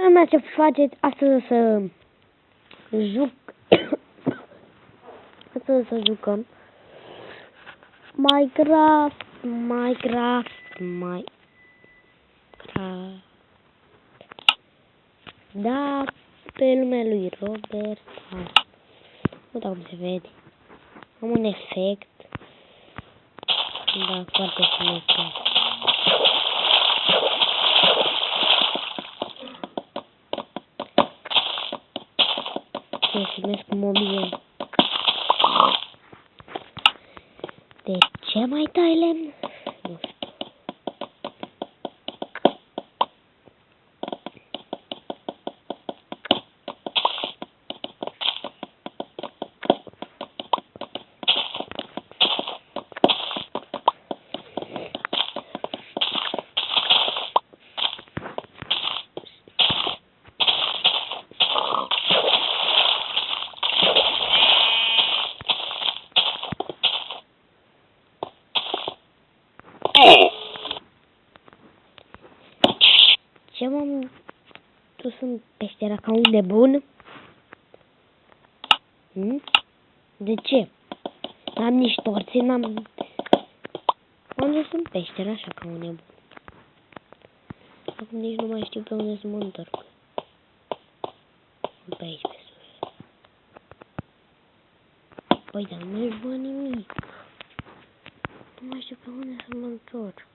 lumea, ce faceți? Astăzi o să juc. Astăzi o să jucăm Minecraft. Da, pe lumea lui Robert. Nu știu cum se vede. Am un efect. Da, foarte frumos. Să filmez cu mobil. De ce mai tai lemn? Nu știu. Ce m-am dus în peștera ca un nebun? De ce? N-am nici torțe, m-am dus în peștera așa ca un nebun. Acum nici nu mai știu pe unde să mă întorc. Pe aici, pe sus. Păi, dar nu-i văd nimic. Nu mai știu pe unde să mă întorc.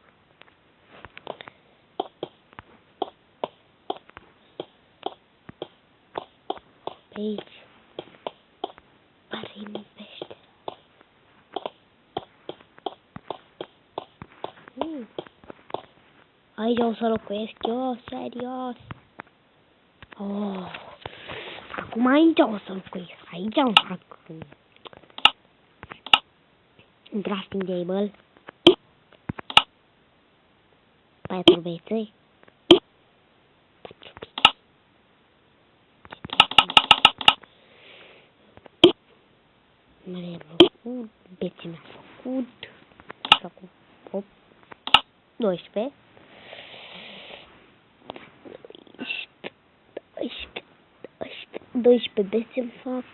Pe aici. Pare-i în pește. Aici o să locuiesc eu, serios. Oh. Acum aici o să locuiesc. Aici o fac un crafting table. 4 bețe. Mare făcut, bețe mi-a făcut. Așa cu 8, 12. 12 bețe îmi fac.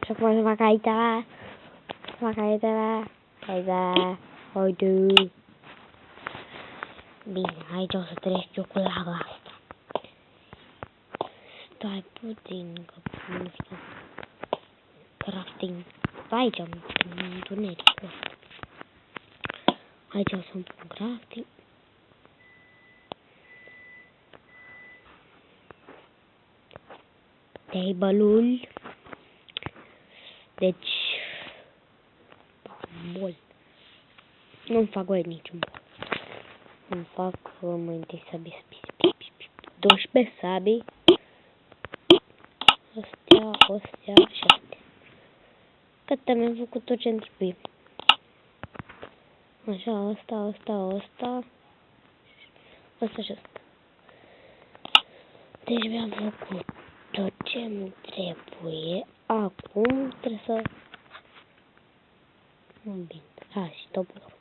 Și acum să fac aici. Uite. Bine, aici o să trec eu cu lava asta. Stai puțin, că nu știu. Crafting. Aici am întunericul ăsta. Aici o să-mi pun crafting. Table-ul. Deci, bol. Nu-mi fac voie niciun bol. Îmi fac mai întâi sabii. 12 sabii. Astea și astea. Gata, mi-am făcut tot ce-mi trebuie. Așa, asta. Asta și asta. Deci mi-am făcut tot ce-mi trebuie. Acum trebuie să... Bine. Hai, și topor.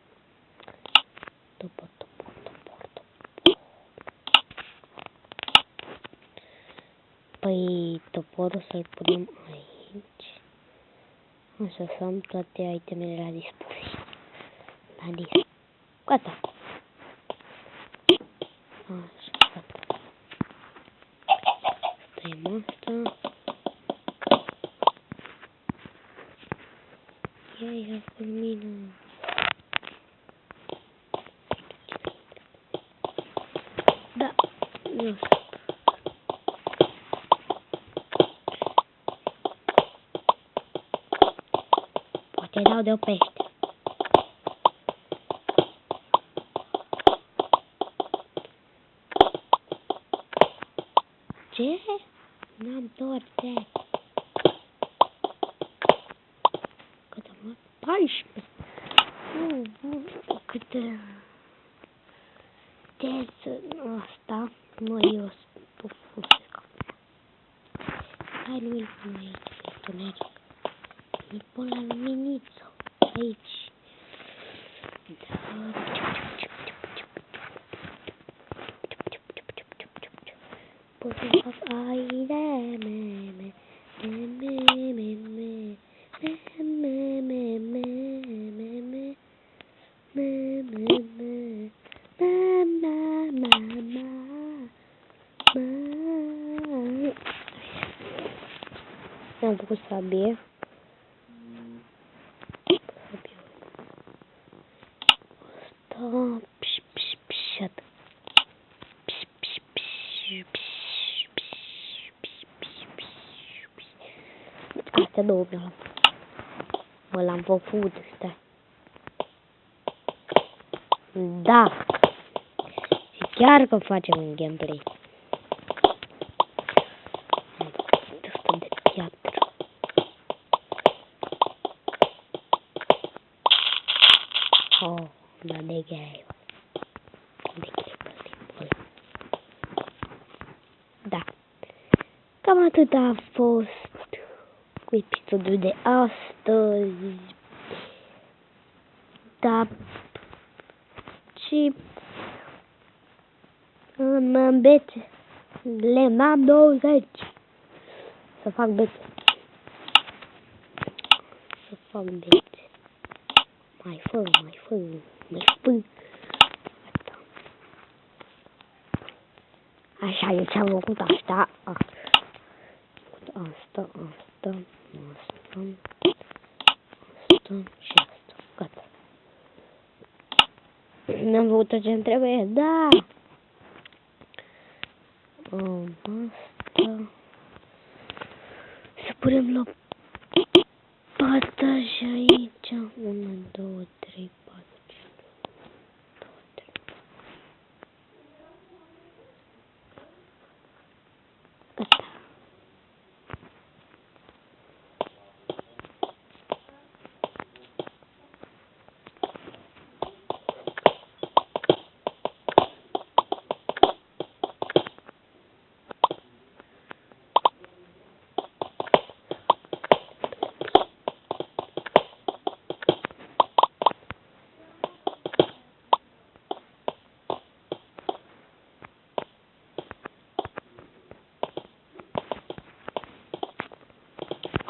Păi, toporul să-l punem aici. Așa, să am toate itemele la dispoziție. Gata. Așa, gata. Stăim asta. Ia fulmină. Da, nu știu. Poate dau de o pește. Ce? N-am torțe. Cât am luat? 14. Nu știu câte... Asta. Măi, eu sunt folosesc acum. Hai, nu mi-l pun aici, pe întuneric. Mi-l pun la luminiță. Aici. Pot să fac aire, am făcut sabie. Asta, astea două mă l-am făcut, stai. Da, și chiar că facem un gameplay. Am făcut ăsta de piatră. Oh, da, de greu. Da. Cam atât a fost cu episodul de astăzi. Da. Și în bețe le am 20. Să fac bețe. Mai fă. Așa, eu ți-am făcut asta. Asta și asta. Gata. Mi-am făcut tot ce-mi trebuie, da. Asta. Să punem la pata și aici. 1, 2, 3, 4, 5, 2, 3. Gata.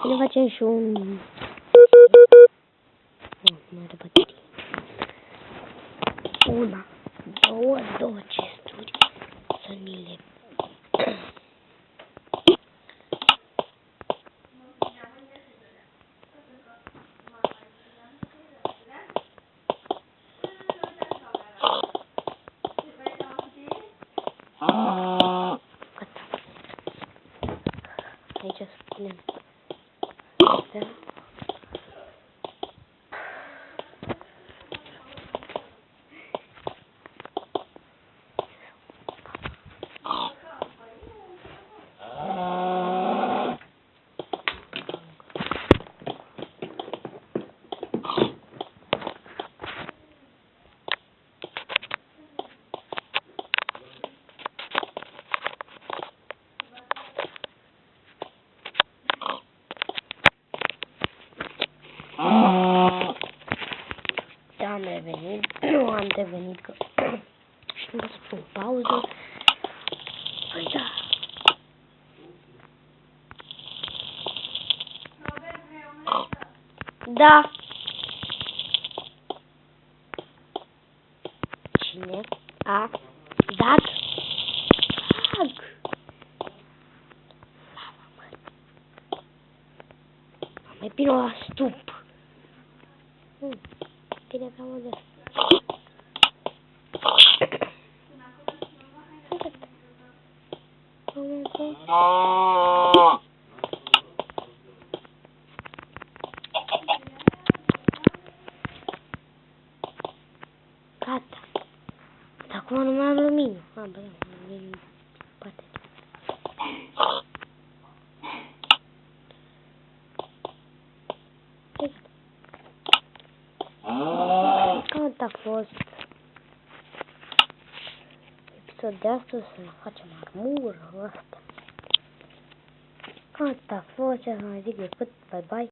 Ne facem și un... Nu are baterii. 1, 2 chesturi să ni le... Gata. Aici să punem astea. Am revenit, nu am revenit că nu spun pauză. Păi da. Da. Cine a dat drag? Mai bine la stup. Bine că am de gata. Acum nu mai am lumină. Bă, lumină. Poate. Cât a fost episodul de astăzi, să ne facem armură asta. Cât a fost, ce să mai zic decât bye bye.